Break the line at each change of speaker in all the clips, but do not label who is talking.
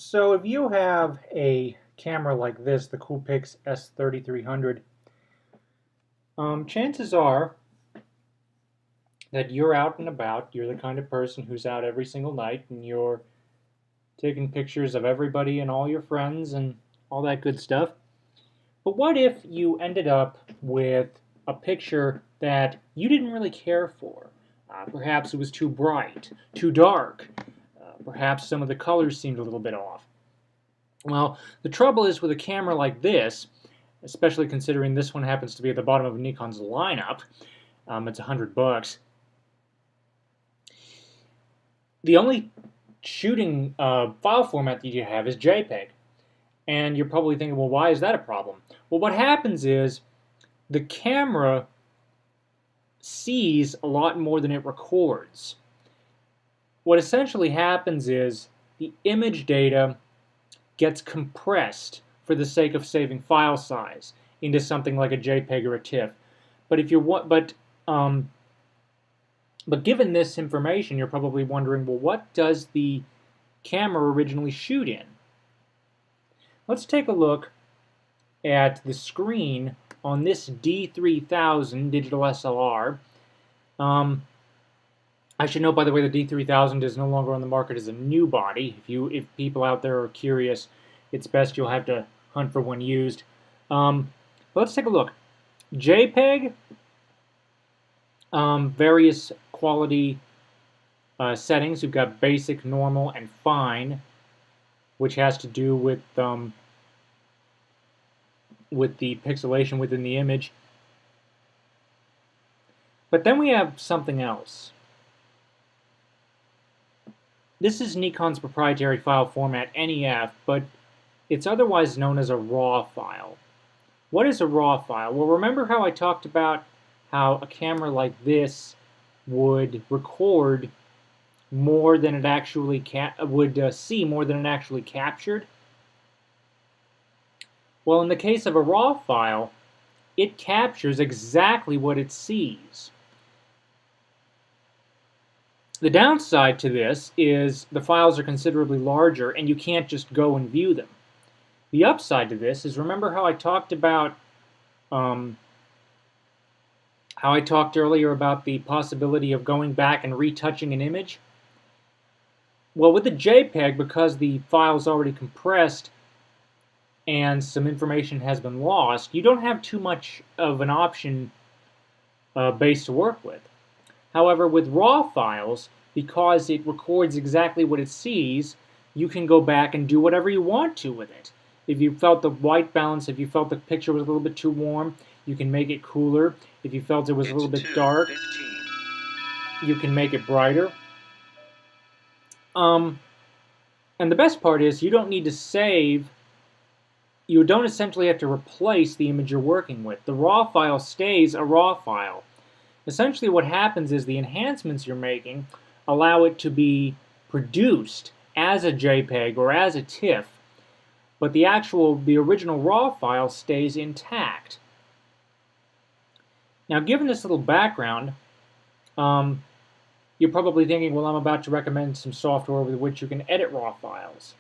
So if you have a camera like this, the Coolpix S3300, chances are that you're out and about. You're the kind of person who's out every single night and you're taking pictures of everybody and all your friends and all that good stuff. But what if you ended up with a picture that you didn't really care for? Perhaps it was too bright, too dark. Perhaps some of the colors seemed a little bit off. Well, the trouble is with a camera like this, especially considering this one happens to be at the bottom of Nikon's lineup, it's $100. The only shooting file format that you have is JPEG. And you're probably thinking, well, why is that a problem? Well, what happens is the camera sees a lot more than it records. What essentially happens is the image data gets compressed for the sake of saving file size into something like a JPEG or a TIFF. But if you want, but given this information, you're probably wondering, well, what does the camera originally shoot in? Let's take a look at the screen on this D3000 digital SLR. I should note, by the way, the D3000 is no longer on the market as a new body. If people out there are curious, it's best you'll have to hunt for one used. But let's take a look. JPEG, various quality settings. You've got basic, normal, and fine, which has to do with the pixelation within the image. But then we have something else. This is Nikon's proprietary file format, NEF, but it's otherwise known as a RAW file. What is a RAW file? Well, remember how I talked about how a camera like this would record more than it actually would see more than it actually captured? Well, in the case of a RAW file, it captures exactly what it sees. The downside to this is the files are considerably larger and you can't just go and view them. The upside to this is, remember how I talked about earlier about the possibility of going back and retouching an image? Well, with the JPEG, because the file is already compressed and some information has been lost, you don't have too much of an option base to work with. However, with RAW files, because it records exactly what it sees, you can go back and do whatever you want to with it. If you felt the white balance, if you felt the picture was a little bit too warm, you can make it cooler. If you felt it was a little bit dark, you can make it brighter. And the best part is you don't need to save. You don't essentially have to replace the image you're working with. The RAW file stays a RAW file. Essentially what happens is the enhancements you're making allow it to be produced as a JPEG or as a TIFF, but the original RAW file stays intact. Now, given this little background, you're probably thinking, well, I'm about to recommend some software with which you can edit RAW files.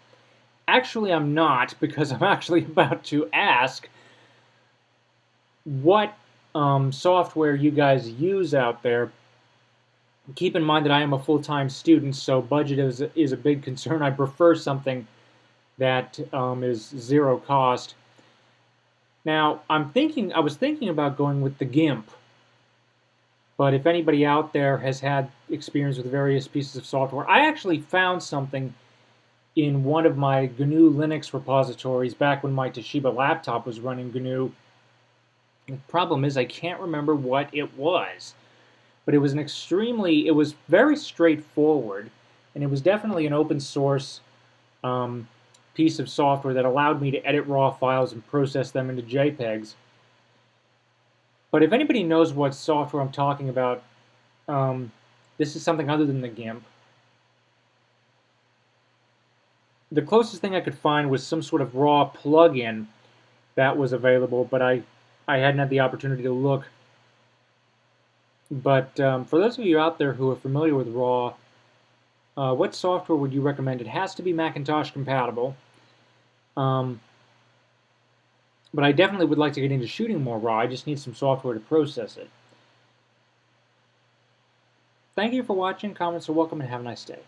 Actually, I'm not, because I'm actually about to ask what software you guys use out there. Keep in mind that I am a full-time student, so budget is a big concern. I prefer something that is zero cost. Now, I was thinking about going with the GIMP, but if anybody out there has had experience with various pieces of software, I actually found something in one of my GNU Linux repositories back when my Toshiba laptop was running GNU. The problem is I can't remember what it was, but it was it was very straightforward, and it was definitely an open source piece of software that allowed me to edit RAW files and process them into JPEGs. But if anybody knows what software I'm talking about, this is something other than the GIMP. The closest thing I could find was some sort of RAW plugin that was available, but I hadn't had the opportunity to look. But for those of you out there who are familiar with RAW, What software would you recommend? It has to be Macintosh compatible. But I definitely would like to get into shooting more raw. I just need some software to process it. Thank you for watching. Comments are welcome, and have a nice day.